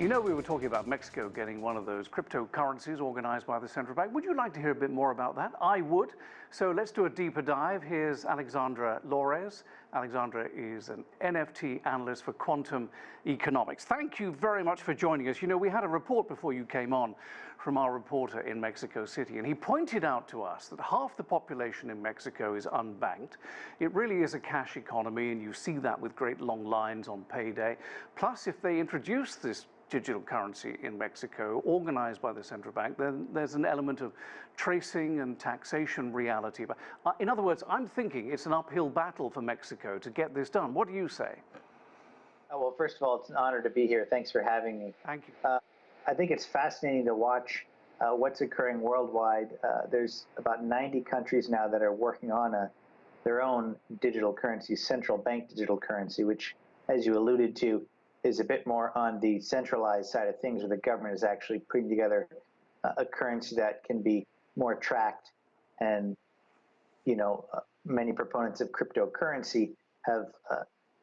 You know, we were talking about Mexico getting one of those cryptocurrencies organized by the central bank. Would you like to hear a bit more about that? I would. So let's do a deeper dive. Here's Alexandre Lores. Alexandre is an NFT analyst for Quantum Economics. Thank you very much for joining us. You know, we had a report before you came on from our reporter in Mexico City, and he pointed out to us that half the population in Mexico is unbanked. It really is a cash economy, and you see that with great long lines on payday. Plus, if they introduce this digital currency in Mexico, organized by the central bank, then there's an element of tracing and taxation reality. But in other words, I'm thinking it's an uphill battle for Mexico to get this done. What do you say? Well, first of all, it's an honor to be here. Thanks for having me. Thank you. I think it's fascinating to watch what's occurring worldwide. There's about 90 countries now that are working on their own digital currency, central bank digital currency, which, as you alluded to, is a bit more on the centralized side of things, where the government is actually putting together a currency that can be more tracked. And, many proponents of cryptocurrency have,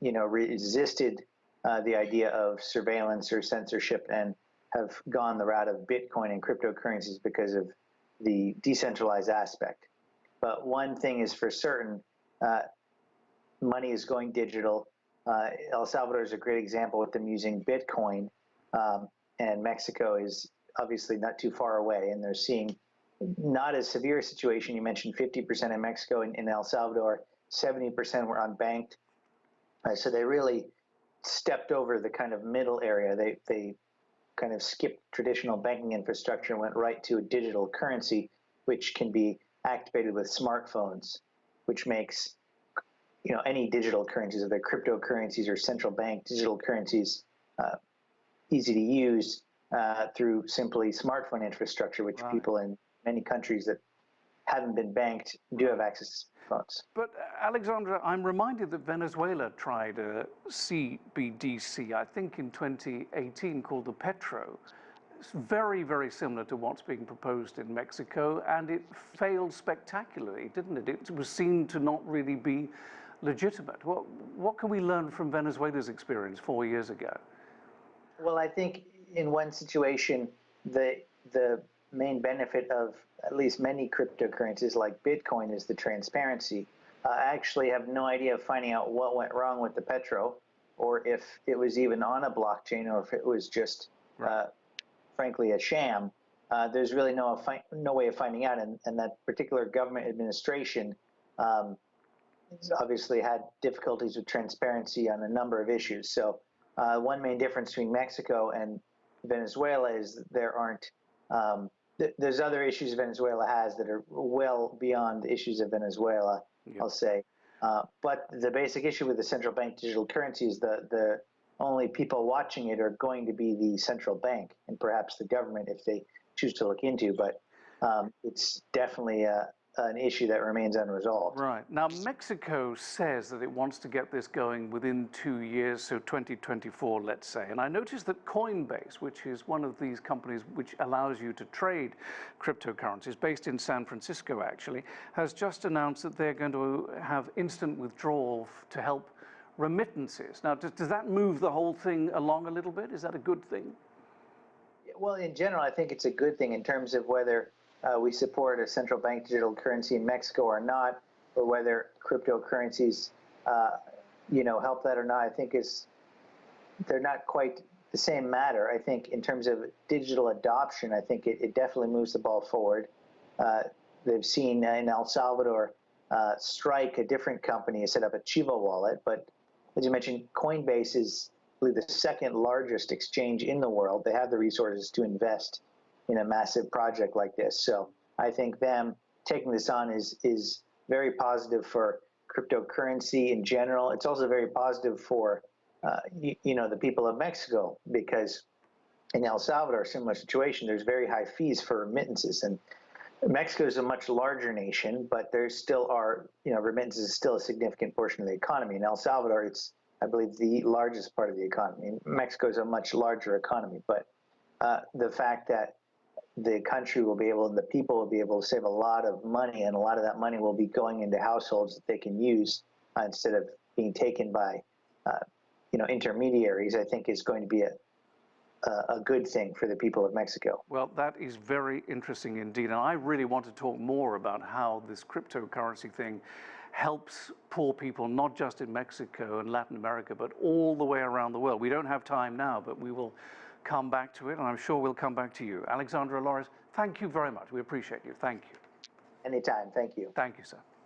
resisted the idea of surveillance or censorship and have gone the route of Bitcoin and cryptocurrencies because of the decentralized aspect. But one thing is for certain, money is going digital. El Salvador is a great example with them using Bitcoin, and Mexico is obviously not too far away, and they're seeing not as severe a situation. You mentioned 50% in Mexico. In El Salvador, 70% were unbanked. So they really stepped over the kind of middle area. They kind of skipped traditional banking infrastructure and went right to a digital currency, which can be activated with smartphones, which makes any digital currencies, whether cryptocurrencies or central bank digital currencies, easy to use through simply smartphone infrastructure, which people in many countries that haven't been banked do have access to phones. But Alexandra, I'm reminded that Venezuela tried a CBDC, I think in 2018, called the Petro. It's very, very similar to what's being proposed in Mexico, and it failed spectacularly, didn't it? It was seen to not really be legitimate. What can we learn from Venezuela's experience 4 years ago? Well, I think in one situation, the main benefit of at least many cryptocurrencies like Bitcoin is the transparency. I actually have no idea of finding out what went wrong with the Petro, or if it was even on a blockchain, or if it was just, frankly, a sham. There's really no way of finding out, and that particular government administration obviously had difficulties with transparency on a number of issues. So one main difference between Mexico and Venezuela is there aren't, there's other issues Venezuela has that are well beyond the issues of Venezuela, I'll say. But the basic issue with the central bank digital currency is the only people watching it are going to be the central bank and perhaps the government if they choose to look into. But it's definitely an issue that remains unresolved. Right. Now, Mexico says that it wants to get this going within 2 years, so 2024, let's say. And I noticed that Coinbase, which is one of these companies which allows you to trade cryptocurrencies, based in San Francisco, actually, has just announced that they're going to have instant withdrawal to help remittances. Now, does that move the whole thing along a little bit? Is that a good thing? Well, in general, I think it's a good thing in terms of whether we support a central bank digital currency in Mexico or not, or whether cryptocurrencies, help that or not. I think they're not quite the same matter. I think in terms of digital adoption, I think it definitely moves the ball forward. They've seen in El Salvador, Strike, a different company, has set up a Chivo wallet. But as you mentioned, Coinbase is, I believe, the second largest exchange in the world. They have the resources to invest in a massive project like this. So I think them taking this on is very positive for cryptocurrency in general. It's also very positive for the people of Mexico, because in El Salvador, similar situation, there's very high fees for remittances. And Mexico is a much larger nation, but there still are, remittances is still a significant portion of the economy. In El Salvador, it's, I believe, the largest part of the economy. Mexico is a much larger economy, but the fact that the country will be able, and the people will be able to save a lot of money, and a lot of that money will be going into households that they can use instead of being taken by, intermediaries, I think is going to be a good thing for the people of Mexico. Well, that is very interesting indeed. And I really want to talk more about how this cryptocurrency thing helps poor people, not just in Mexico and Latin America, but all the way around the world. We don't have time now, but we will come back to it, and I'm sure we'll come back to you. Alexandre Lores, thank you very much. We appreciate you. Thank you. Anytime. Thank you. Thank you, sir.